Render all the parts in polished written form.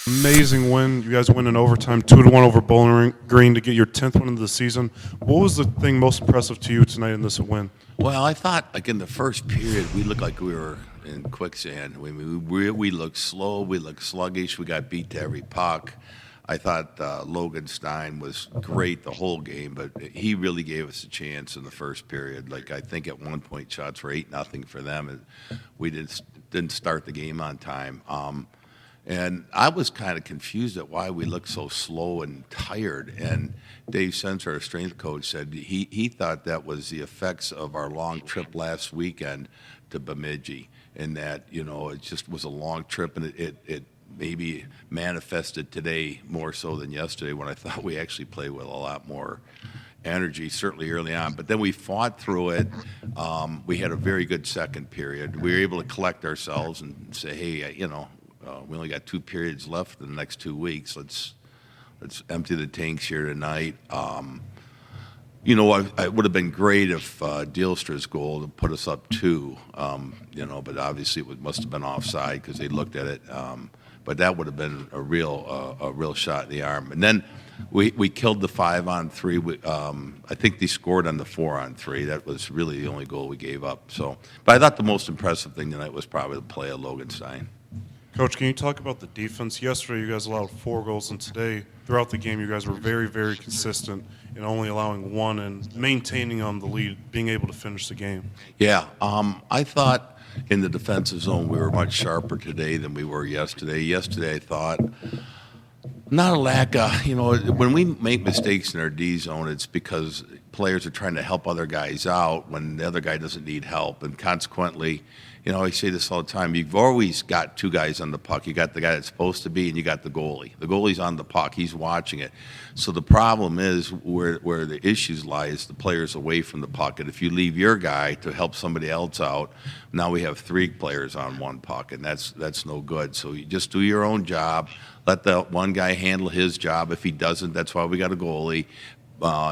Amazing win. You guys win in overtime, 2-1 over Bowling Green to get your 10th win of the season. What was the thing most impressive to you tonight in this win? Well, I thought, like in the first period, we looked like we were in quicksand. We looked slow, we looked sluggish, we got beat to every puck. I thought Logan Stein was great the whole game, but he really gave us a chance in the first period. Like I think at one point shots were 8-0 for them, and we didn't start the game on time. And I was kind of confused at why we looked so slow and tired. And Dave Sensor, our strength coach, said he thought that was the effects of our long trip last weekend to Bemidji, and that it just was a long trip, and it maybe manifested today more so than yesterday when I thought we actually played with a lot more energy, certainly early on. But then we fought through it. We had a very good second period. We were able to collect ourselves and say, hey, we only got 2 periods left in the next 2 weeks. Let's empty the tanks here tonight. It would have been great if Dealstra's goal to put us up 2, but obviously it must have been offside because they looked at it. But that would have been a real shot in the arm. And then we killed the 5-on-3. I think they scored on the 4-on-3. That was really the only goal we gave up. But I thought the most impressive thing tonight was probably the play of Logan Stein. Coach, can you talk about the defense? Yesterday, you guys allowed 4 goals, and today, throughout the game, you guys were very, very consistent in only allowing 1 and maintaining on the lead, being able to finish the game. Yeah, I thought in the defensive zone we were much sharper today than we were yesterday. Yesterday, I thought not a lack of, when we make mistakes in our D zone, it's because players are trying to help other guys out when the other guy doesn't need help, and consequently, I say this all the time. You've always got 2 guys on the puck. You got the guy that's supposed to be, and you got the goalie. The goalie's on the puck. He's watching it. So the problem is where the issues lie is the players away from the puck. And if you leave your guy to help somebody else out, now we have 3 players on 1 puck, and that's no good. So you just do your own job. Let the one guy handle his job. If he doesn't, that's why we got a goalie.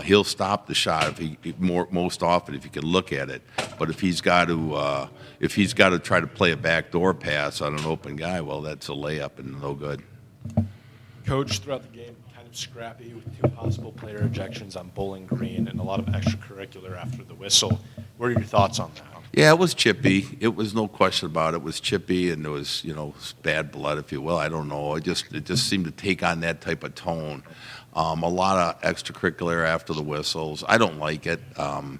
He'll stop the shot most often if you can look at it. But if he's got to try to play a backdoor pass on an open guy, well, that's a layup and no good. Coach, throughout the game, kind of scrappy with 2 possible player ejections on Bowling Green and a lot of extracurricular after the whistle. What are your thoughts on that? Yeah, it was chippy. It was no question about it. It was chippy, and there was bad blood, if you will. I don't know. It just seemed to take on that type of tone. A lot of extracurricular after the whistles. I don't like it. I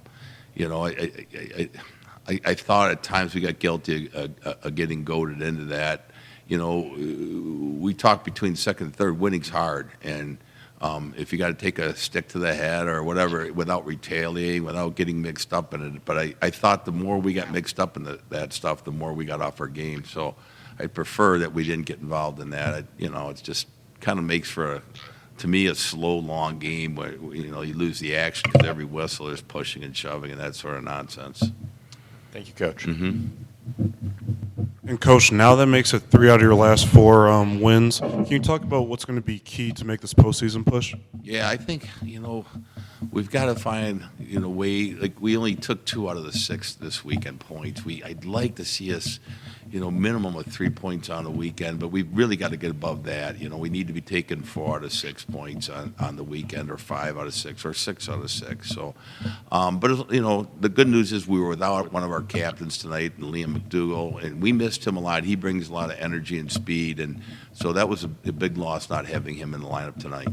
thought at times we got guilty of getting goaded into that. We talked between second and third. Winning's hard, and if you got to take a stick to the head or whatever without retaliating, without getting mixed up in it. But I thought the more we got mixed up in that stuff, the more we got off our game. So I prefer that we didn't get involved in that. It just kind of makes for to me, a slow, long game where you lose the action because every whistle is pushing and shoving and that sort of nonsense. Thank you, Coach. Mm-hmm. And Coach, now that makes it 3 out of your last 4 wins. Can you talk about what's going to be key to make this postseason push? Yeah, I think we've got to find a way. Like we only took 2 out of the 6 this weekend points. I'd like to see us minimum of 3 points on the weekend, but we've really got to get above that. We need to be taking 4 out of 6 points on the weekend, or 5 out of 6, or 6 out of 6. So, but the good news is we were without one of our captains tonight, Liam McDougall, and we missed him a lot. He brings a lot of energy and speed, and so that was a big loss not having him in the lineup tonight.